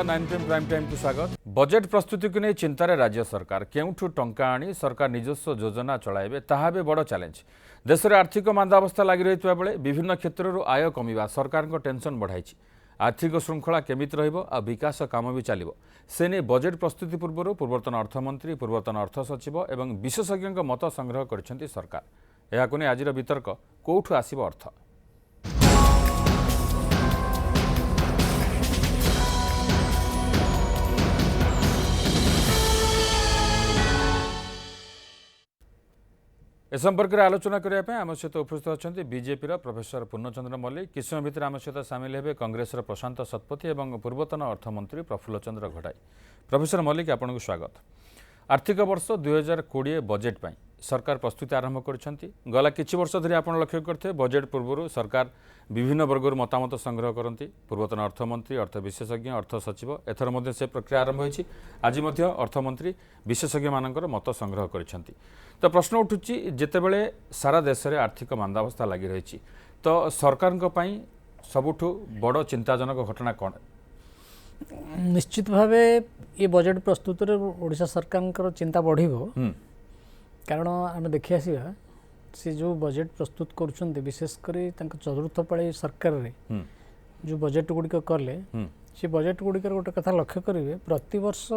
नमस्कार 9 PM prime time को स्वागत। बजेट प्रस्तुति को नहीं चिंतार राज्य सरकार केउठु टंका आनी सरकार निजस्व योजना चलाइबे ताहा बे बड़ चैलेंज। देश में आर्थिक मंदावस्था लगी रही बेले विभिन्न क्षेत्र आय कमिबा सरकार को टेंशन बढ़ाई। आर्थिक श्रृंखला केमिति रहिबो आ विकास काम भी चलिबो से नहीं बजेट प्रस्तुति पूर्व पूर्वतन अर्थमंत्री पूर्वतन अर्थ सचिव एवं विशेषज्ञ मत संग्रह करिसेंति सरकार। एहाको नै आजिर वितर्क कोउठु आसीबो अर्थ। ए संपर्क में आलोचना करने आम सहित उपस्थित अच्छा बीजेपी प्रोफेसर पूर्णचंद्र मल्लिक। किस समय भितर आम सहित सामिल हे कांग्रेस प्रशांत शतपथी और पूर्वतन अर्थमंत्री प्रफुल्ल चंद्र घटाई। प्रोफेसर मल्लिक आपको स्वागत। आर्थिक वर्ष 2020 बजेट पर सरकार प्रस्तुति आरंभ कर गला किछि वर्ष धरी आप लक्ष्य करते बजेट पूर्व सरकार विभिन्न वर्गर मतामत संग्रह करती। पूर्वतन अर्थमंत्री अर्थ विशेषज्ञ अर्थ सचिव एथर मध्य से प्रक्रिया आरंभ होती। आज मध्य अर्थमंत्री विशेषज्ञ मानकर मत संग्रह करछंती। तो प्रश्न उठुची जेतेबेले सारा देश में आर्थिक मंदावस्था लगी रही तो सरकार सबुठु बड़ चिंताजनक घटना कौन? निश्चित भाव ये बजेट प्रस्तुत ओडिशा सरकार चिंता बढ़िबो कारण आम देखि आसिबा से जो बजेट प्रस्तुत करुछन्ते विशेषकर चतुर्थ पाली सरकार रे जो बजेट गुड़िक कले से बजेट गुड़िकर गोटे कथा लक्ष्य करेंगे प्रति वर्ष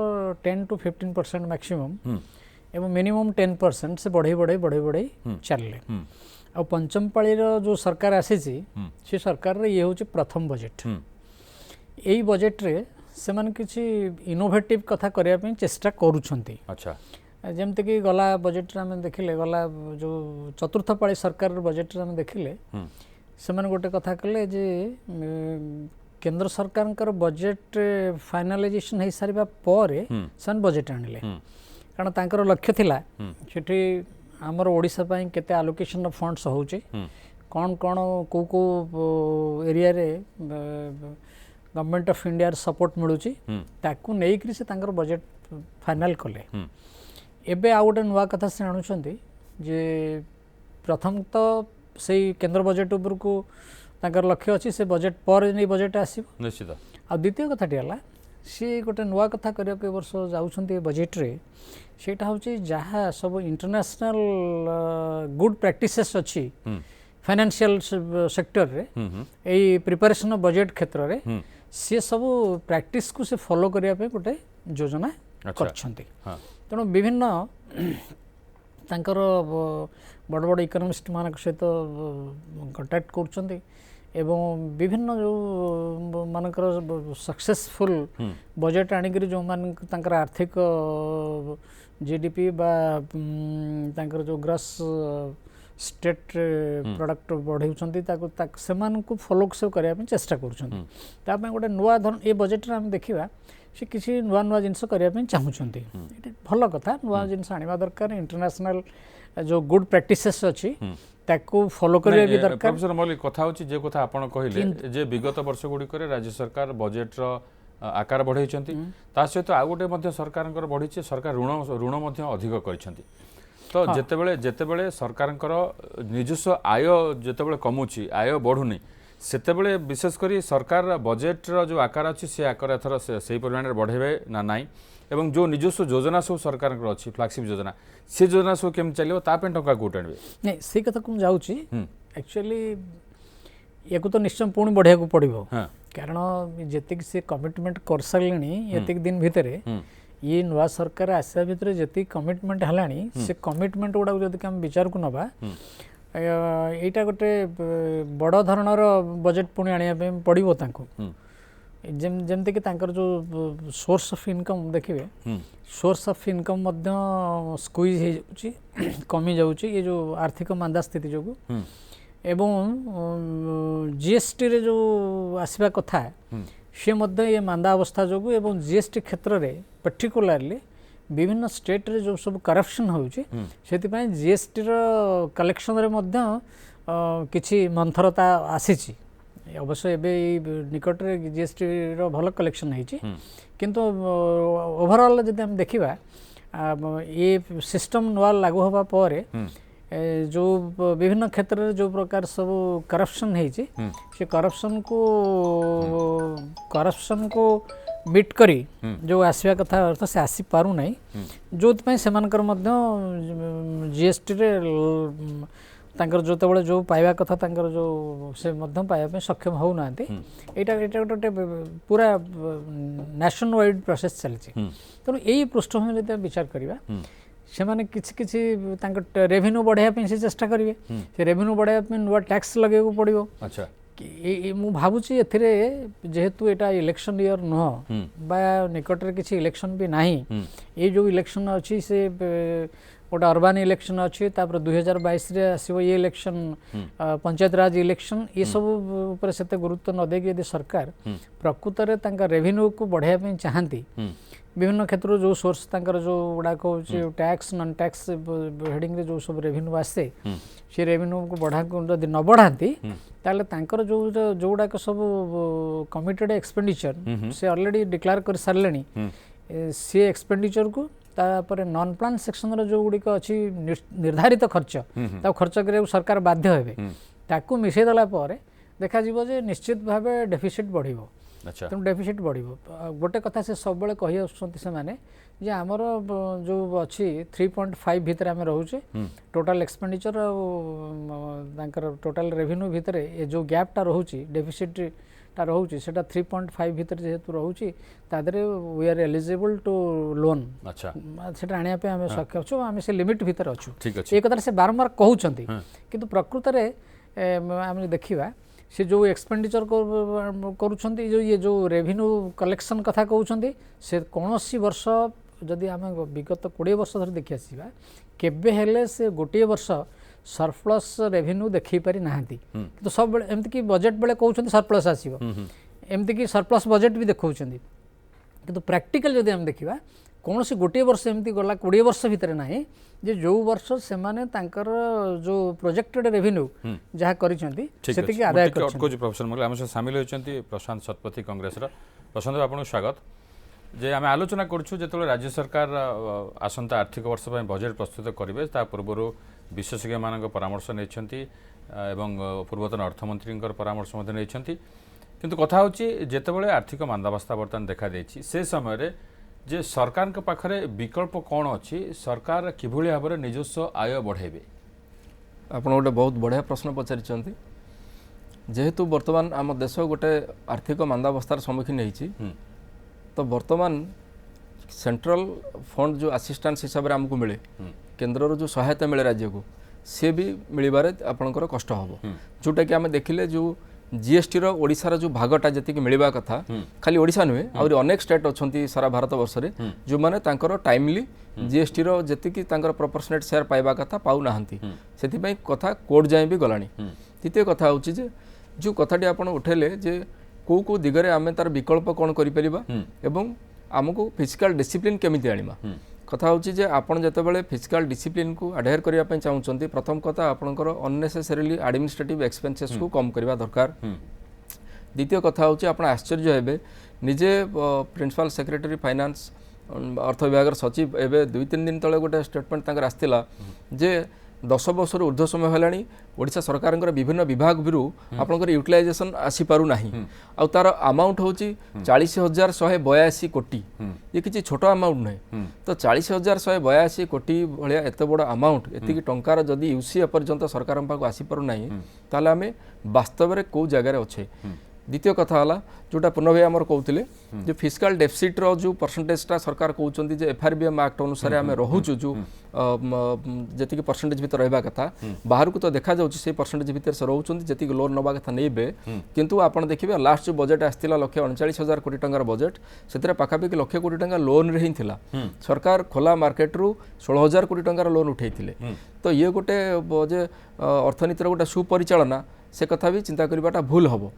10 to 15% मैक्सिमम एवं मिनिमम 10% से बढ़े चलले। आ पंचम पाली जो सरकार आसी से सरकार रे ये हूँ प्रथम बजेट। यही बजेट रे से माने किछि इनोवेटिव कथा करने पे चेष्टा करुछन्ती। अच्छा जमती कि गला बजेट आम देखिले गला जो चतुर्थ पाली सरकार बजेट आम देखिले से माने गोटे कथा कले जे केंद्र सरकार बजेट फाइनालाइजेशन हो सारा पर से बजेट आनिले कारण तांकर लक्ष्य थिला सेठी हमर ओडिसा पई केते एलोकेशन ऑफ फंड्स होउचे कौन कौन को एरिया रे गवर्नमेंट ऑफ इंडिया सपोर्ट मिलूची ताकू नै करी से तांकर बजेट फाइनल कले। एबे आ गोटे नुआ कथा से आणुछंती जे प्रथम तो से केंद्र बजेट उपर को तांकर लक्ष्य अछि से बजेट पर नै बजेट आसीबो निश्चित। आ द्वितीय कथाटी हला सी गोटे नुआ कथा करिया के वर्ष जाउछंती बजेट रे सेटा होची जहा सब इंटरनेशनल गुड प्रैक्टिसेस अछि फाइनेंशियल सेक्टर रे एई प्रिपरेशन ऑफ बजेट क्षेत्र रे से सब प्रैक्टिस को से फॉलो करिया पे गोटे योजना करछंती। तेणु विभिन्न तांकर बड़ बड़ इकोनॉमिस्ट मान सहित कंटाक्ट करछंती एवं विभिन्न जो मानकर सक्सेसफुल बजेट आनिकरी जो मान तांकर आर्थिक जीडीपी बा तांकर जो ग्रॉस स्टेट प्रोडक्ट बढ़ाउछंती ताको सेमान को फॉलो से करिया पे चेष्टा करछंती। ता पे गोटे नुआ धरन ए बजेट रे हम देखिबा से किसी नुआ नुआ जिनस करिया पे चाहुछंती। एटा भलो कथा नुआ जिनस आनिबा दरकार इंटरनेशनल जो गुड प्रैक्टिसेस अछि ताको फॉलो करिया भी दरकार। प्रोफेसर मल्लिक कथा होची जे कथा आपण कहिले जे विगत वर्ष गुडी करे राज्य सरकार बजेट रो आकार बढ़ाइछंती ता सहित आ गोटे मध्य सरकारनकर बढ़िছে सरकार ऋण मध्य अधिक करिछंती। तो जेतेबेले सरकारनकर निजस्व आय जेतेबेले कमुची आय बढ़ुनी सेतेबेले विशेष करी सरकार बजेट रो जो आकार अछि से आकार एथर सेही परिमाण रे बढ़ेबे ना नाई एवं जो निजस्व योजना सब सरकार अच्छी फ्लैगशिप योजना से योजना सब केम चलियो ता पे टंका कोट आनबे नहीं से कथा को जाउची एक्चुअली एको तो निश्चय पुणी बढ़िया को पड़िबो कारण जेतिक से कमिटमेंट कर सारलेनी एतिक दिन भितरे ये नुआ सरकार आसा भितर जेतिक कमिटमेंट हलानी से कमिटमेंट गुडा जदि हम विचार को नबा एटा गोटे बड़ धरणर बजेट पुणी आनिया पे पड़िबो तांको जमती कि तांकर जो सोर्स ऑफ इनकम देखिए सोर्स ऑफ इनकम स्क्वीज हो जाउची कमी जाउची ये जो आर्थिक मांदा स्थिति जो एवं जीएसटी रे जो आसवा कथा से मध्य ये मांदा अवस्था जो एवं जीएसटी क्षेत्र रे पर्टिकुलरली विभिन्न स्टेट रे जो सब करप्शन होउची सेति पय जीएसटी रो कलेक्शन रे मध्य किछि मंथरता आसीची। अवश्य एबे निकट रे जीएसटी रो भल कलेक्शन होइची किंतु ओवरऑल जदि हम देखिबा ये सिस्टम नुआ लागू होबा परे जो विभिन्न क्षेत्र में जो प्रकार सब करप्शन है से करप्शन को मिट करी जो आसवा कथा अर्थ से आसी पारु नाही जो सेमानकर मध्य जीएसटी रे तांकर जोतबळे जो पाइबा कथा तांकर जो से मध्य पाइबा पे सक्षम हो नांती एटा गोटे पूरा नेशन वाइड प्रोसेस चलछि तेणु यही पृष्ठभूमि जब विचार करवा से माने किछि रेवेन्यू बढ़ाया पे से चेष्टा करेंगे से रेवेन्यू बढ़ाया पे नुआ टैक्स लगे पड़ो। अच्छा मु भावुची एथिरे जेहेतु एटा इलेक्शन ईयर नुह बा निकट रे किछि इलेक्शन भी नाही ये जो इलेक्शन अच्छी से गोटे अर्बान इलेक्शन अच्छी 2022 रे आसीबो ये इलेक्शन पंचायत राज इलेक्शन ये सब ऊपर सेते गुरुत्व न देगी यदि सरकार प्रकृत रे तांका रेवेन्यू को बढ़ाया पे चाहती विभिन्न क्षेत्र जो सोर्स तांकर जो गुड़ाक हो टैक्स नॉन टैक्स हेडिंग रे जो सब रेवेन्यू आसे से रेवेन्यू को बढ़ा जदि न बढ़ाती ताले तांकर जो जो गुड़ाक सब कमिटेड एक्सपेंडिचर से ऑलरेडी डिक्लेयर कर सारलेनी सी एक्सपेंडिचर को तापर नॉन प्लान सेक्शन रो जो गुड़िक अच्छी निर्धारित खर्च ता खर्च करे सरकार बाध्य हेबे ताकू मिसै दला पर देखा जीवो जे निश्चित भाबे डेफिसिट बढ़िबो। अच्छा तेणु डेफिसिट बढ़िबो गोटे कथा से सब बेले कहि आछंती से माने जे हमर जो अच्छी 3.5 भितर आमे रहउचे टोटल एक्सपेंडिचर तांकर टोटल रेवेन्यू भितर ए जो गैप टा रहउची डेफिसिट टा रहउची सेटा 3.5 भितर जेहेतु रहउची तादरे we are eligible to loan. अच्छा सेटा आनिया पे आमे सक्षम छु आमे से लिमिट भितर अछु ठीक अछि ए कथा से बारंबार कहउचंती किंतु प्रकृत रे आमे देखिबा से जो एक्सपेंडिचर करुछंती जो ये जो रेवेन्यू कलेक्शन कथा कहउछंती से कोनोसी वर्ष जदि आमे विगत 20 वर्ष धरि देखि आसीबा केबे हेले से गोटे वर्ष सरप्लस रेवेन्यू देखि पारि नाहंती तो सब बेले एमति कि बजट बेले कहउछंती सरप्लस आसीबो एमति कि सरप्लस बजट भी देखउछंती किंतु प्रैक्टिकल जदि हम देखिबा कौन सी गोटे वर्ष एमती गला 20 वर्ष भितर नाही जे जो वर्ष से माने तांकर जो प्रोजेक्टेड रेवेन्यू जहा करिसेंती सेति कि आदाय करछन कोज प्रोफेसर मले हम से शामिल होचंती प्रशांत शतपथी कांग्रेस रा प्रशांत आपन स्वागत जे आम आलोचना करछु जेतले राज्य सरकार आसंता आर्थिक वर्ष पय बजेट प्रस्तुत करिवे ता पूर्वरु विशेषज्ञ मानक परामर्श नेछंती एवं पूर्वतन अर्थमंत्री परामर्श मते नेछंती किंतु कथा होची जेतेबेले आर्थिक मांदावस्था वर्तमान देखा देछि से समय रे जे सरकार के पाखरे विकल्प कौन अच्छी सरकार किभली भाव में निजस्व आय बढ़ेबे आप गोटे बहुत बढ़िया प्रश्न पचारि जेहेतु वर्तमान आम देश गोटे आर्थिक मांदावस्थार सम्मुखीन होती तो वर्तमान सेंट्रल फंड जो असिस्टेंस हिसाब से आमको मिले केन्द्र जो सहायता मिले राज्य को सी भी मिलबारे आपंकर कष्ट हम जोटा कि आम देखिले जो जीएसटी रो ओडिसा जो भागटा जति मिलवा कथा खाली ओडिसा नुहे आउरी अनेक स्टेट अच्छा सारा भारत वर्ष में जो मैंने टाइमली जीएसटी रो जति प्रोपोर्शनेट शेयर पाइबा कथा पाऊ नाहंती सेति कथा कोर्ट जाए भी गलानी। द्वितीय कथा हूँ जे जो कथाटी आप उठेले जे को दिगरे आम तार विकल्प कौन कर आमको फिजिकल डिसिप्लिन केमिति आनिबा कथा हूँ जे आपन जेतेबेले फिजिकल डिसिप्लिन को अडेयर करने चाहूँगी प्रथम कथा आपंकर अननेसेसरीली एडमिनिस्ट्रेटिव एक्सपेंसेस को कम करवा दरकार। द्वितीय कथा हूँ आप आश्चर्य हे निजे प्रिंसिपल सेक्रेटरी फाइनान्स अर्थ विभाग सचिव एवं 2-3 दिन तले गोटे स्टेटमेंट आसला जे 10 वर्ष ऊर्ध्व समय है ओडिशा सरकार विभिन्न विभाग भी आपंकर यूटिलाइजेशन आसीपारू ना आ तार अमाउंट हूँ 40,182 कोटी ये किसी छोट अमाउंट नहीं तो 40,182 कोटी भाया एत बड़ अमाउंट एति टंकार जदि यूसी पर्यंत सरकार पाक आसीपारू ना ताले आम वास्तव में कौ जगार अच्छे। द्वितीय कथा है जोटा पूर्ण भाई आमर कहते जो फिजिकल डेफिसिट रो जो परसेंटेजटा सरकार कहते जे एफआरबीएम एक्ट अनुसार आम रोचु जो जी परसेंटेज भर रहा कथा बाहर को तो देखा जाऊँ से परसेंटेज भर से रोच जी लोन नवा कथा नहीं किंतु आपड़ देखिए लास्ट जो बजेट आसाला 1,39,000 कोटी टंकार बजेट से पाखापाखि 1,00,000 कोटी टंका लोन रे ही थिला सरकार खोला मार्केट रु 16,000 कोटी टंकार लोन उठे तो ये गोटे जे अर्थनीतिर गोटे सुपरिचालना से कथा भी चिंता करवाटा भूल हम।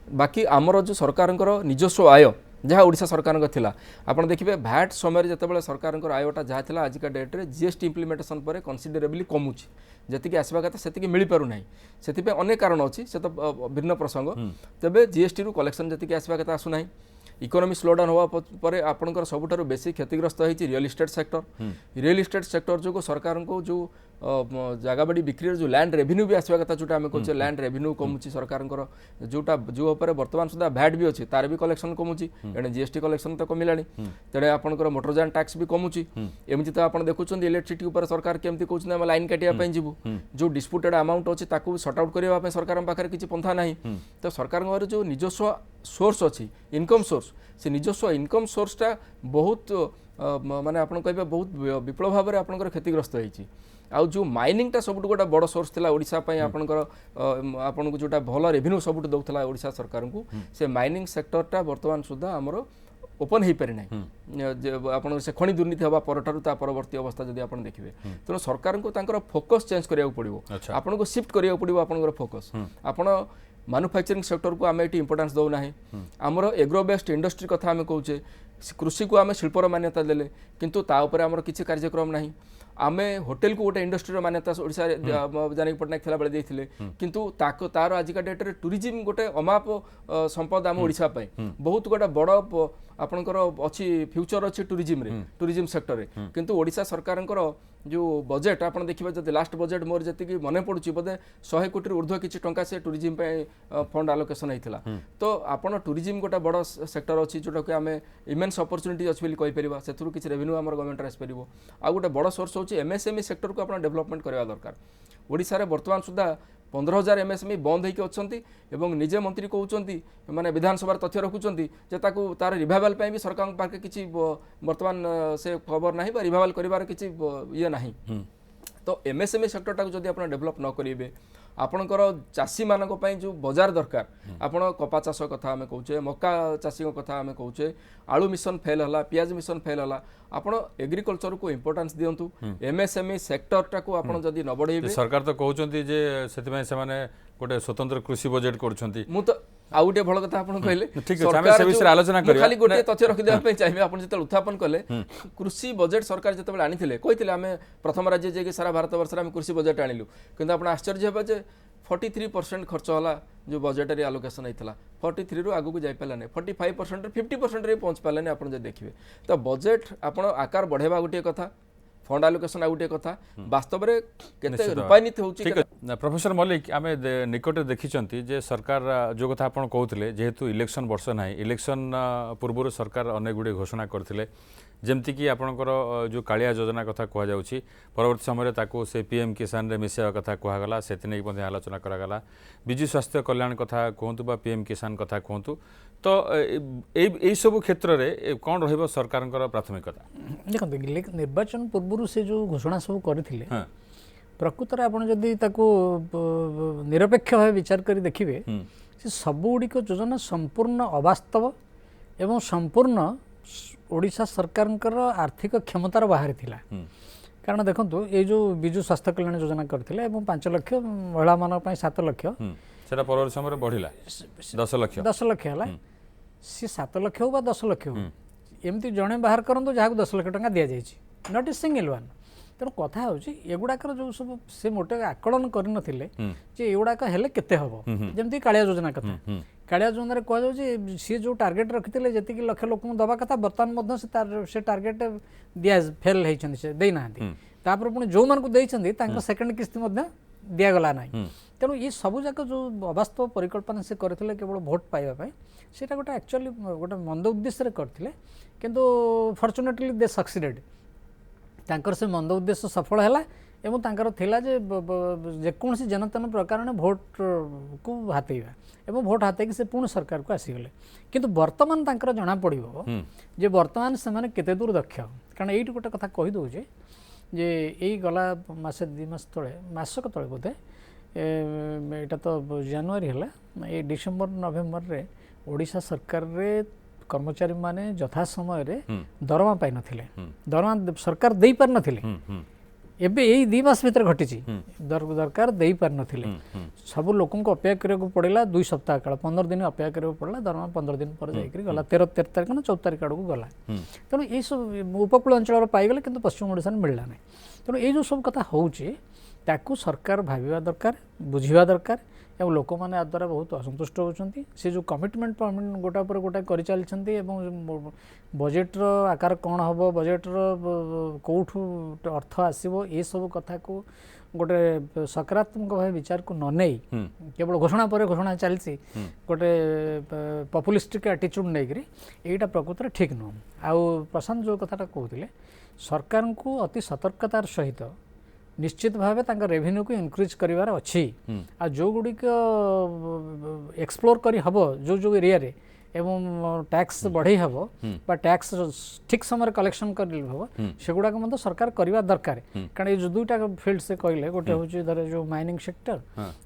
बाकी आमर जो सरकार निजस्व आय जहाँ ओडिशा सरकार थिला आपण देखिए भैट समय जितेबाला सरकार आयटा जहाँ थिला आजिका डेट्रे जीएसटी इम्प्लीमेंटेशन पर कनसीडरेबली कमुची जी आसवा कथा से मिल पार ना से अनेक कारण अच्छी से तो भिन्न प्रसंग तेबे जीएसटी रु कलेक्शन जी आसवा कथा आसुना इकोनॉमी स्लोडाउन होगा पर आपंकर सबुठारु बेसी क्षतिग्रस्त होती रियल इस्टेट सेक्टर जो सरकार को जो जगह बाड़ी बिक्री जो लैंड रेवेन्यू भी आसवा कथा जोटा आम कहे लैंड रेवेन्यू कमुची सरकार जोटा जो बर्तमान सुधा भैट भी अच्छी तार भी कलेक्शन कमुची एणे जीएसटी कलेक्शन तो कमिला तेरे आपंकर मोटरजान टैक्स भी कमुची एमती तो आप देखुं इलेक्ट्रिसिटी उपर सरकार केमती कहते आम लाइन काटिया जीवु जो डिस्प्यूटेड अमाउंट अच्छी सर्ट आउट करने सरकार पाखे किसी पंथा ना तो सरकार जो निजस्व सोर्स अच्छी इनकम सोर्स से निजस्व इनकम सोर्सटा बहुत माने आपन कहबे बहुत विप्लव भाव में आपनकर क्षतिग्रस्त होईची आउ जो माइनिंगटा सब गोटे बड़ सोर्स थिला ओडिशा पई आपनकर आपन को जोटा भल रेवेन्यू सब दउथला ओडिशा सरकार को से माइनिंग सेक्टरटा वर्तमान सुधा हमरो ओपन हो पारि ना आपन से खनि दुर्नीति हवा परठारु ता परवर्ती अवस्था जदि आपन देखिबे तेणु सरकार को तांकर फोकस चेंज करिया पड़िबो आपन को शिफ्ट करिया पड़िबो आपनकर फोकस आपन मैन्युफैक्चरिंग सेक्टर को आम ये इंपोर्टेंस दौना आमर एग्रो बेस्ड इंडस्ट्री कथा आम कहूचे कृषि को आम शिल्पर मान्यता देले किंतु ता ऊपर आमर किसी कार्यक्रम नहीं आमे होटेल को गोटे इंडस्ट्री मान्यता ओडिशा जानकी पट्टनायक थिला बेले देथिले किंतु तार आजिका डेट रे टूरिज्म गोटे अमाप संपद आम ओडिशा पय बहुत गोटे बड़ आपनकर अच्छी फ्यूचर अच्छी टूरिज्म सेक्टर रे किंतु ओडिशा सरकारनकर जो बजेट आपन देखिबा जदि लास्ट बजेट मोर जति मने पडुची बोधे 100 कोटी ऊर्ध्व किछि टंका से टूरिज्म पे फंड आलोकेशन हेतिला तो आपन टूरिज्म गोटे बड़ सेक्टर अच्छी जोटा कि आमे इमेंस अपॉर्चुनिटी अछि बोली कहि परिबा सेथुरु किछि रेवेन्यू हमर गवर्नमेंट रे आस परिबो आ गोटे बड़ सोर्स होछि एमएसएमई सेक्टर को आपन डेवलपमेंट करबा दरकार ओडिसा रे वर्तमान सुधा 15,000 एमएसएमई बंद होइके अछंती एवं निजे मंत्री कहउचंती माने विधानसभा तथ्य रखुचंती जे ताकू तार रिवाइवल पय भी सरकार पाखे किछि वर्तमान से खबर नाही बा रिवाइवल करिवार किछि ये नाही तो एमएसएमई सेक्टर टाको जदि आपण डेवलप न करिवे आपणकर चाषी मानक पय जो बाजार दरकार आपण कपा चाष कथा आमे कहउचे मक्का चाषी कथा आमे कहउचे आलू मिशन फेल हला पियाज मिशन फेल हला आपण एग्रीकल्चर को इंपोर्टेंस दियंतु एमएसएमई सेक्टर टाको आपण जदि न बढ़ेबे सरकार तो कहउचंती जे सेति से माने गोटे स्वतंत्र कृषि बजेट करछंती मु तो आ गोटे भल कथा आपण कहले ठीक है हम से विषय आलोचना करिया खाली गोटे तथ्य रखि देबा पे चाहिबे आपण जते उत्थापन कले कृषि बजेट सरकार जते बेले आनिथिले कहिथिले आमे प्रथम राज्य जे कि सारा भारत वर्ष रे आमे कृषि बजेट आनिलु किंतु आपण आश्चर्य हेबा जे 43% खर्च होला जो बजेटरी आलोकेशन होता 43 रु आगु जाई पाला नहीं 45% 50% रे पहुंच पाला नहीं आपण जे देखिबे तो बजेट आपण आकार बढ़ेबा गोटे कथा फंड आलोकेशन आ गोटे कथा वास्तव में केते रूपायित होउची ठीक है प्रोफेसर मल्लिक आमे निकट देखिचंती जे सरकार जो कथा आपण कहउतले जेहेतु इलेक्शन वर्ष नाही इलेक्शन पूर्व सरकार अनेक गुडे घोषणा करथिले जेमती कि आपणकर जो कालिया योजना कथा कह जाउछि परवर्ती समय ताको से पीएम किसान रे मिसेवा कथा कहगला सेति नै मध्ये आलोचना करागला बिजु स्वास्थ्य कल्याण कथा कहंतु बा पीएम किसान कथा कहंतु तो ए सब क्षेत्र रे कोन रहइबो सरकारनकर प्राथमिकता देखो निर्वाचन पूर्व से जो घोषणा सब करथिले प्रकृत रे आपण जदी ताको निरपेक्ष भाव विचार करी देखिबे से सब गुडी को योजना संपूर्ण अवास्तव एवं संपूर्ण ओडिशा सरकार आर्थिक क्षमतार बाहर थिला कारण देखंतु ए जो बिजु स्वास्थ्य कल्याण योजना करथिले एवं 5 लाख महिला मान पय 7 लाख सेटा परवर समय बढ़िला 10 लाख हला सी 7 लाख हो बा 10 लाख हो एमती जणे बाहर करंतु जहाक 10 लाख टंका दिया जायछि नॉट ए सिंगल वन तेणु कथा होची एगुड़ाकर जो सब से मोटे आकलन कर नथिले जे एगुड़ाक हेले केते हबो जेमती कालिया योजना कथा कालिया योजना रे कह जाउची सी जो टार्गेट रखिथिले जति कि लक्ष लोक दबा कथा वर्तमान मध्य से टार्गेट दिया फेल हेचंदी से देई नाहंती तापर पुनी जो मान को देइचंदी तांका सेकंड किस्ती मध्य दिया गला नाही तेणु ये सब जाक जो अवास्तव परिकल्पना से करथिले केवल भोट पाइबा पय सेटा गोटे एक्चुअली गोटे मंद उद्देश्य रे करथिले किंतु फॉर्चुनेटली दे सक्सीडेड तांकर से मंद उद्देश्य सफल हैला एवं तांकर थिला जे जेकोसी जनतन प्रकार भोट को हाथेबा एवं भोट हाथे कि से पूर्ण सरकार को आसीगले किंतु वर्तमान तांकर जना पड़िबो जे वर्तमान से माने केते दूर दक्ष कारण एइट गोटे कथा कहि दउ जे एई गला मासे 2 मास तळे मासक तळे बोधे एटा तो जनवरी हैला ए डिसेंबर नवेम्बर रे ओडिशा सरकार रे कर्मचारी माने यथा समय रे दरमा पाइ नथिले दरमा सरकार देई पार नथिले एबे एई 2 मास भीतर घटिची दरकार देई पार नथिले सब लोकन को अपेक्षा करे को पड़िला 2 सप्ताह काल 15 दिन अपेक्षा करे को पड़ला दरमा 15 दिन पर जाई करी गला 13 तारिख ना 14 तारिख आडू गला तनो ए सब उपकूल अंचल पाई गले किंतु पश्चिम ओडिसा में मिलला नै तनो ए जो सब कथा होउची ताकू सरकार भाबिबा दरकार बुझिबा दरकार एवं लोक मैंने द्वारा बहुत असंतुष्ट होती से जो कमिटमेंट गोटा पर गोटा कर चलती बजेट्र आकार कौन हम बजेट्र कौठू अर्थ आसो ये सब कथा को गोटे सकारात्मक भाव विचार को न नहीं केवल घोषणा पर घोषणा चलती गोटे पपुलिस्टिक एटीट्यूड नहीं यहाँ प्रकृत ठीक नुह आउ प्रशांत जो कथाटा कहते सरकार को अति सतर्कतार सहित निश्चित भाव रेवेन्यू को इनक्रीज करार अच्छी आ जो गुड़िक एक्सप्लोर करी हबो जो एरिया रे एवं टैक्स बढ़ई हबो बा टैक्स ठीक समय कलेक्शन कर हबो सेगुड़ा को सरकार करवा दरकार कारण ये जो दुईटा फील्ड से कहले गोटे होची धर जो माइनिंग सेक्टर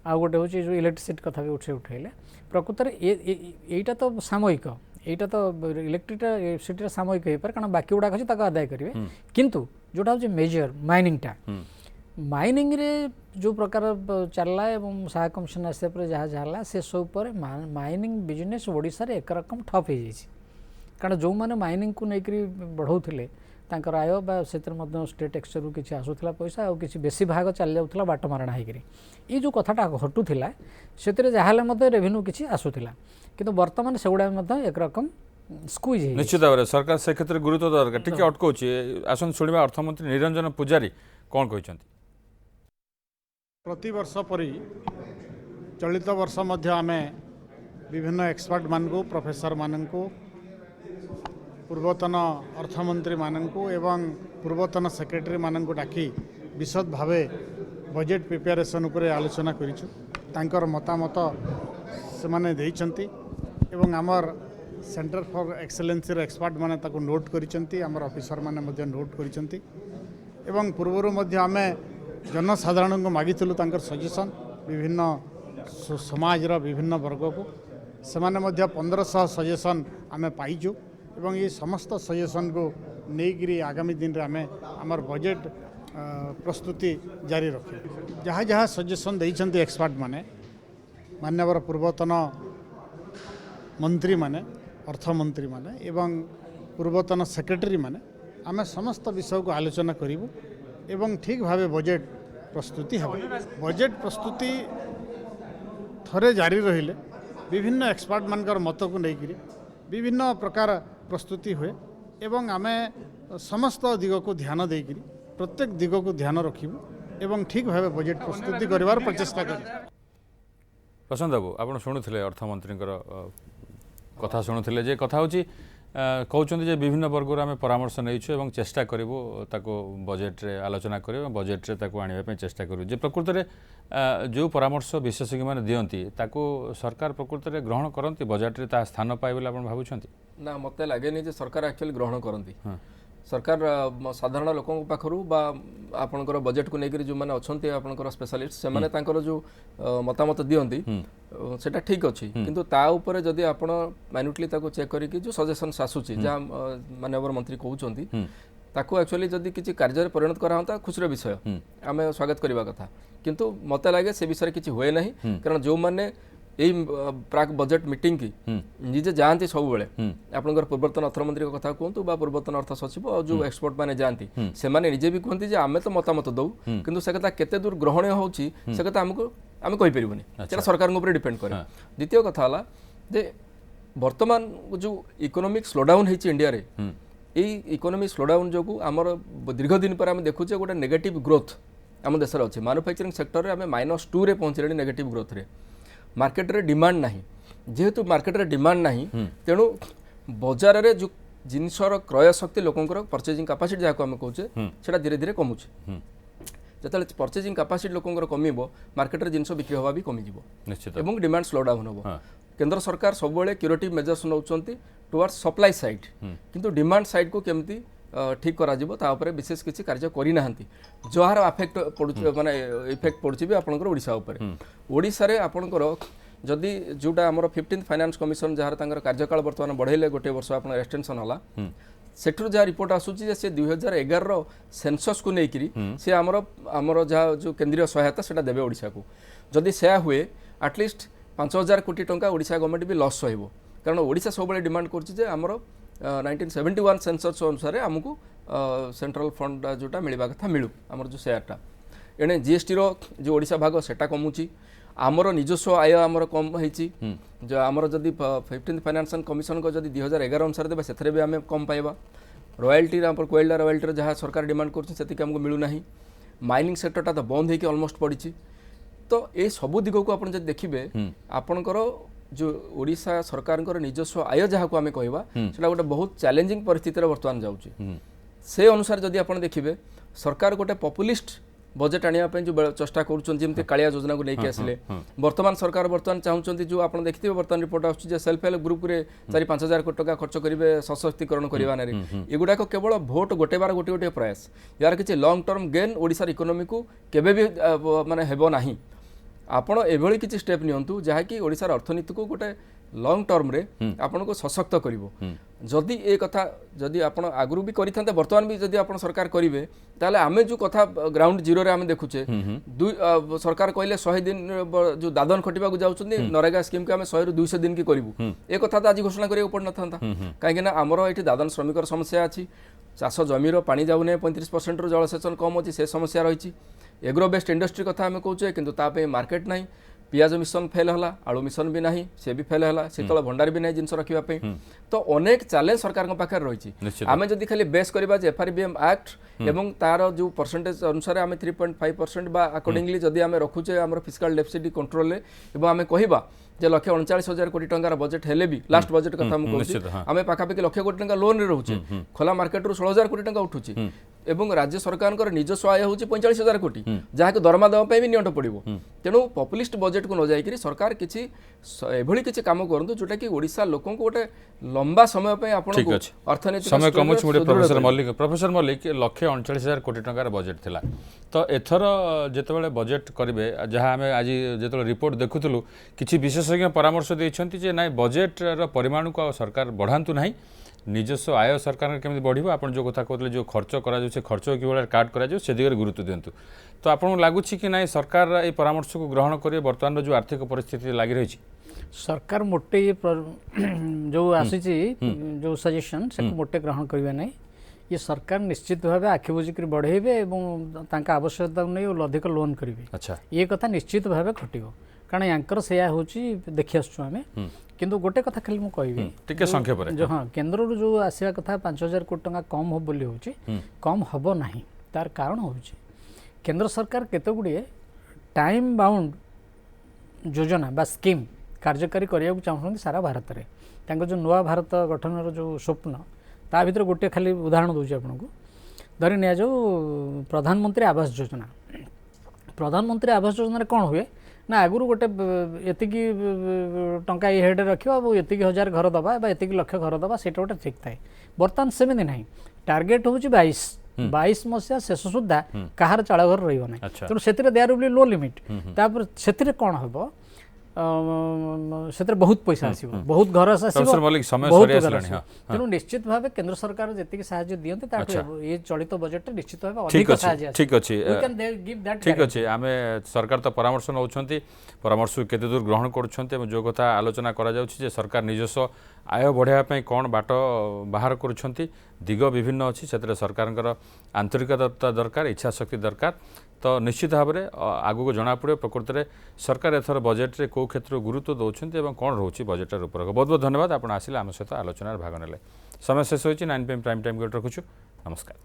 आ गोटे होची जो इलेक्ट्रिसिटी कथा भी उठेले प्रकृत एटा तो सामयिक एटा तो इलेक्ट्रिसिटी सामयिक हो पारे कारण बाकी गुड़ा अच्छी आदाय करेंगे किंतु जोटा हूँ मेजर माइनिंगटा माइनिंग रे जो प्रकार चलला एवं सहाय कमिशन आसा पर जहाँ जहाँ से सब पर माइनिंग बिजनेस ओडिशा रे एक रकम ठप हो जाइए कारण जो मैंने माइनिंग को लेकर बढ़ाऊले तांकर आय बा स्टेट एक्सचर किसी आसूला पैसा और किसी बेसी भाग चली जाऊला बाट मारणा होकर ये जो कथाटा घटुला से जहाँ रेवेन्यू किसी आसूला किंतु वर्तमान से गुड़ा एक रकम स्क्वीज निश्चित भाव सरकार से क्षेत्र में गुरुत्व दरकार टी अटकाऊँ आसन शुणा अर्थमंत्री निरंजन पूजारी कौन कहते प्रति वर्ष परी चलित वर्ष मध्य आमे विभिन्न एक्सपर्ट मानकु प्रोफेसर मानकु पूर्वतन अर्थमंत्री मानकु एवं पूर्वतन सेक्रेटरी मानकु डाकी विशद भावे बजेट प्रिपेरेसन उपरे आलोचना करिछु तांकर मतामत से माने देइचंती एवं आमर सेंटर फॉर एक्सेलेंसी रो एक्सपर्ट माने ताको नोट करिचंती आमर ऑफिसर माने मध्य नोट करिचंती एवं पूर्वरु मध्य आमे जनसाधारण को मागिलु तांकर सजेशन विभिन्न समाजर विभिन्न वर्ग को सेमाने मध्य 1500 सजेशन आमे पाइजु एवं ये समस्त सजेशन को नेगिरी आगामी दिन रे आमे हमर बजेट प्रस्तुति जारी रखे जहाँ जहाँ सजेशन देइछन्ती एक्सपर्ट माने मान्यवर पूर्वतन मंत्री माने अर्थमंत्री माने एवं पूर्वतन सेक्रेटरी माने आमे समस्त विषय को आलोचना करिवु एवं ठीक भावे बजेट प्रस्तुति है बजेट प्रस्तुति थरे जारी रहिले विभिन्न एक्सपर्ट मानकर मत को लेकर विभिन्न प्रकार प्रस्तुति हुए एवं आमे समस्त दिग को ध्यान देकर प्रत्येक दिग को ध्यान रखिबु एवं ठीक भावे बजेट प्रस्तुति करिवार प्रचेष्टा करिबु। प्रशांत बाबू आप शुणुले अर्थमंत्री कथा शुणुले जे कथा होची कहते जे विभिन्न वर्ग आम परामर्श नहीं चेष्टा करूँ बजेट रे आलोचना कर बजेट रे आने चेष्टा करूँ जे प्रकृत में जो परामर्श विशेषज्ञ मैंने दियंती ताको सरकार प्रकृत में ग्रहण करती बजेट रे ता स्थान पाए बोली आप भावुं ना मत लगे जे सरकार एक्चुअली ग्रहण करती सरकार साधारण लोकों पाखरु बा आपनकर बजेट को लेकर जो मैंने अच्छा आपनकर स्पेशलिस्ट से माने तांकर जो मतामत दियंती सेटा ठीक अच्छी किंतु ता ऊपर जदि आपण माइन्यूटली ताको चेक करिकि जो सजेशंस आसुची जहाँ माननीय मंत्री कहउचंती ताको एक्चुअली जदि किसी कार्य परिणत करा होता खुशीर विषय आमे स्वागत करबा कथा किंतु मत लगे से विषय किसी हुए नहीं कारण जो माने यही प्राक बजेट मीटिंग की निजे जाती सब बेले आपंकर पूर्वतन अर्थमंत्री कथा कहतु पूर्वतन अर्थ सचिव और जो एक्सपर्ट मैंने जाती से माने निजे भी कहते हैं आमे तो मतामत दऊ किंतु से कथा केते दूर ग्रहणीय होची से कथा हमको आमे कहि परिबनी सेटा सरकार ऊपर डिपेंड करे। द्वितीय कथा हला जे वर्तमान जो इकोनॉमिक स्लोडाउन हेची इंडिया रे एई इकोनॉमिक स्लोडाउन जोगु हमर दीर्घ दिन पर आमे देखुचे गोटे नेगेटिव ग्रोथ आम देश रे अछि मैन्युफैक्चरिंग सेक्टर रे आमे -2 रे पहुंचले नेगेटिव ग्रोथ रे मार्केट रे डिमांड नहीं जेहेतु मार्केट रे डिमांड नहीं तेणु बजार रे जो जिनसर क्रय शक्ति लोकंकर परचेजिंग कैपेसिटी जहाँ आम कहे से धीरे धीरे कमुचे जिते परचेजिंग कैपेसिटी लोकंकर कमिबो मार्केट रे जिनस बिक्री हवा भी कमिजिवो निश्चित एवं डिमांड स्लो डाउन होबो। केंद्र सरकार सब बेले क्यूरेटिव मेजर्स नौचंती टुवर्ड्स सप्लाई साइड किंतु डिमांड साइड को केमती ठीक करा जिवो ता ऊपर विशेष किसी कार्य करि नाहंती जहार अफेक्ट पड़ु माने इफेक्ट पड़ुची भी आपनकर ओडिसा ऊपर ओडिसा रे आपनकर जदि जोटा हमर 15th फाइनेंस कमिशन जहार तांकर कार्यकाल वर्तमान बढ़ेले गोटे वर्ष आपन एक्सटेंशन होला सेठुर जहाँ रिपोर्ट आसूची जे से 2011 रो सेंसस को नेकिरी से हमर जहाँ जो केंद्रीय सहायता सेटा देबे ओडिसा को जदि सेया हुए एटलिस्ट 5000 कोटी टंका ओडिसा गवर्नमेंट भी लॉस होइबो कारण ओडिसा सब बेले डिमांड करछि जे हमर 1971 सेंसस अनुसार आमको सेंट्रल फंड जोटा मिलवा कथा मिलू आमर जो शेयरटा एणे जीएसटी रो जो ओडिशा भाग सेटा कमुची आमर निजस्व आय आमर कम होईची जो आमर जदि 15th फाइनेंशियल कमिशन को जदि 2011 अनुसार देबा सेथरे भी आमे कम पाइबा रॉयल्टी आमर कोयला रॉयल्टी जहाँ सरकार डिमांड कर सेतिक हमको मिलू नाही माइनिंग सेक्टरटा तो बंद होकर ऑलमोस्ट पड़ी तो ये सबू दिग को आप देखिए आपणकर जो ओडिशा सरकार निजस्व आय जहाँ को आम कहवा से गोटे बहुत चैलेंजिंग परिस्थिति बर्तमान जाऊँगी से अनुसार जदि आप देखिए सरकार गोटे पॉपुलिस्ट बजेट आने जो चेष्टा करुँच कालिया योजना को लेकिन आसिले बर्तमान सरकार बर्तमान चाहते जो आप देखिए बर्तमान रिपोर्ट आसूँ सेल्फ हेल्प ग्रुप रे 4-5 हजार कोटी टका खर्च करेंगे सशक्तिकरण करने एगुड़ाक केवल भोट गोटे बार गोटे गोटे प्रयास यार किसी लंग टर्म गेन ओडिशार इकोनॉमी को केबे भी माने हेबो नाही आपण एभली किसी स्टेप नियंतु जहाँकि ओडिशार अर्थनीति को गोटे लंग टर्म रे आपण को सशक्त करिवो जदि ए कथा जदि आपण आगु भी करिथांते वर्तमान भी जदि आपण सरकार करिवे ताले आमे जो कथा ग्राउंड जीरो रे आमे देखुचे सरकार कहले 100 दिन जो दादन खटिबा को जाउछन्ती नरेगा स्कीम के आमे 100 रु 200 दिन की करिवु ए कथा तो आज घोषणा करियो पड़ नथांता काहे ना हमरो एठी दादन श्रमिकर समस्या अछि चाष जमीर पानी जाउने 35% रु जलसेचन कम अछि से समस्या रहिछि एग्रो बेस्ड इंडस्ट्री कथा आमे कहूचे किंतु तापे मार्केट नाही पियाज मिशन फेल है आलू मिशन भी ना से भी फेल है शीतल भंडार भी ना जिनस रखापी तो अनेक चैलेंज सरकार पाखे रही आम जदि खाली बेस करवा FRBM एक्ट एवं तार जो परसेंटेज अनुसार आम 3.5% बा अकॉर्डिंगली जदि आम रखुचे आम फिस्काल डेफिसिट कंट्रोल एवं आम कहवा जे 139,000 कोटी टंकार बजेट हेले भी लास्ट बजेट कथा आम पाखापाखि 1,00,000 कोटी टंका लोन रे रोचे खोला मार्केट रू 16,000 कोटी टंका उठुची एवं राज्य सरकार निजस्व आय हूँ 45,000 कोटी जहाँ दरमा देवा भी नियंट पड़ो तेणु पॉपुलिस्ट बजेट को न जाकि सरकार किसी एभली किसी काम करूँ जोटा कि ओडिशा लोक गोटे लंबा समय अर्थनीति समय कम प्रोफेसर मल्लिक 1,39,000 कोटी टंकार बजेट थिला तो एथर जेतेबेले बजेट करेंगे जहाँ आम आज जो रिपोर्ट देखुलु किसी विशेषज्ञ परामर्श देइछन्ति जे नाइ बजेट परिमाण को सरकार बढ़ातु ना निजस्व आय सरकार केमी बढ़ आप जो कथा कहते जो खर्च करा खर्च कि काट करा से दिगरे गुरुत्व दिंतु तो आपको लगुच कि ना सरकार ये परामर्श को ग्रहण करेंगे बर्तमान जो आर्थिक परिस्थिति लगी रही सरकार मोटे ये जो आसी जो सजेशन से मोटे ग्रहण करेंगे ना ये सरकार निश्चित भाव आखि बुझिक बढ़ेबे और आवश्यकता नहीं अधिक लोन करेंगे अच्छा ये कथा निश्चित भाव घटो कारण यांकर से हूँ देखी आसुँ आम किंतु गोटे कथा खाली मुझे संक्षेप जो हाँ केन्द्र जो आसवा कथा 5,000 कोटी टंका कम हो बोली हूँ कम हम ना तार कारण हूँ केंद्र सरकार केते गुड़िए टाइम बाउंड योजना बा स्कीम कार्यकारी करने को चाहते सारा भारत में जो नुआ भारत गठन जो स्वप्न ता भीतर गोटे खाली उदाहरण दूसरी आपको धरी नि जाऊ प्रधानमंत्री आवास योजना प्रधानमंत्री आवास योजना कौन हुए ना आगुरी गोटे एतिकी टंका ये हेड रखा एतिकी 1,000 घर दबा एतिकी लक्ष घर दबा से गोटे ठीक थाए बर्तमान सेमती ना टार्गेट हूँ 22 मसीहा शेष सुधा कहार चाल घर रही तेणु से there will be low limit तापर से कौन हम से बहुत पैसा आसो बहुत घर तेणु निश्चित भाव केंद्र सरकार जी साहाय्य दिखते ये चलित बजेट निश्चित भाव ठीक अच्छे आम सरकार तो परामर्श नौ परामर्श केते दूर ग्रहण कर जो कथा आलोचना करा सरकार निजस्व आय बढ़ाई कौन बाट बाहर कर दिग विभिन्न अच्छी से सरकार आंतरिकता दरकार इच्छाशक्ति दरकार तो निश्चित भाव में आगू को जना पड़े प्रकृत में सरकार एथर बजेट रे को क्षेत्र गुरुत्व दौरान कौन रोचे बजेट रूपरेख बहुत बहुत धन्यवाद आप आसिले आम सहित आलोचना भाग ने समय शेष हो 9 PM प्राइम टाइम रखुछु नमस्कार।